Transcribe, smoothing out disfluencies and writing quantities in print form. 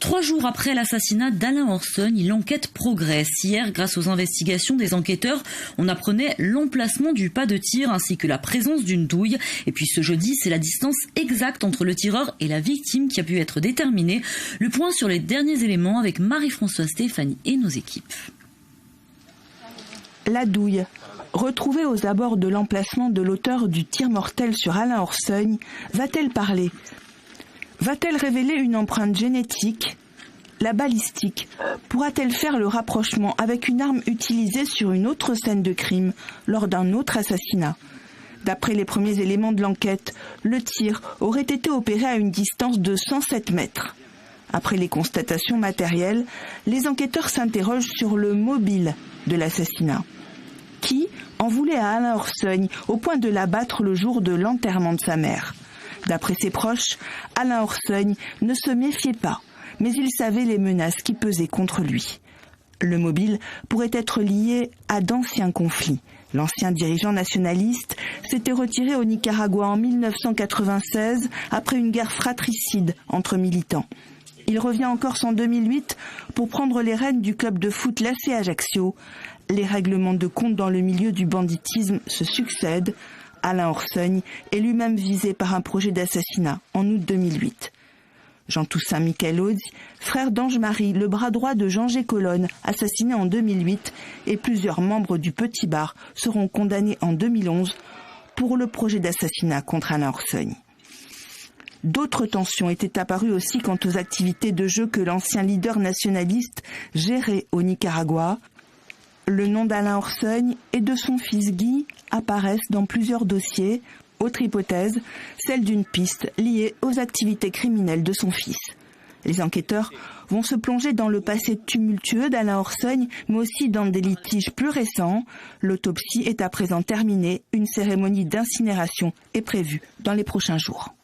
3 jours après l'assassinat d'Alain Orsogne, l'enquête progresse. Hier, grâce aux investigations des enquêteurs, on apprenait l'emplacement du pas de tir ainsi que la présence d'une douille. Et puis ce jeudi, c'est la distance exacte entre le tireur et la victime qui a pu être déterminée. Le point sur les derniers éléments avec Marie-Françoise Stéphanie et nos équipes. La douille, retrouvée aux abords de l'emplacement de l'auteur du tir mortel sur Alain Orsogne, va-t-elle parler ? Va-t-elle révéler une empreinte génétique ? La balistique pourra-t-elle faire le rapprochement avec une arme utilisée sur une autre scène de crime lors d'un autre assassinat ? D'après les premiers éléments de l'enquête, le tir aurait été opéré à une distance de 107 mètres. Après les constatations matérielles, les enquêteurs s'interrogent sur le mobile de l'assassinat. Qui en voulait à Alain Orsogne au point de l'abattre le jour de l'enterrement de sa mère ? D'après ses proches, Alain Orsogne ne se méfiait pas, mais il savait les menaces qui pesaient contre lui. Le mobile pourrait être lié à d'anciens conflits. L'ancien dirigeant nationaliste s'était retiré au Nicaragua en 1996 après une guerre fratricide entre militants. Il revient en Corse en 2008 pour prendre les rênes du club de foot l'AC Ajaccio. Les règlements de compte dans le milieu du banditisme se succèdent. Alain Orsogne est lui-même visé par un projet d'assassinat en août 2008. Jean Toussaint Michael Audi, frère d'Ange-Marie, le bras droit de Jean G. Colonne, assassiné en 2008, et plusieurs membres du Petit Bar seront condamnés en 2011 pour le projet d'assassinat contre Alain Orsogne. D'autres tensions étaient apparues aussi quant aux activités de jeu que l'ancien leader nationaliste gérait au Nicaragua. Le nom d'Alain Orsogne et de son fils Guy apparaissent dans plusieurs dossiers. Autre hypothèse, celle d'une piste liée aux activités criminelles de son fils. Les enquêteurs vont se plonger dans le passé tumultueux d'Alain Orsogne, mais aussi dans des litiges plus récents. L'autopsie est à présent terminée. Une cérémonie d'incinération est prévue dans les prochains jours.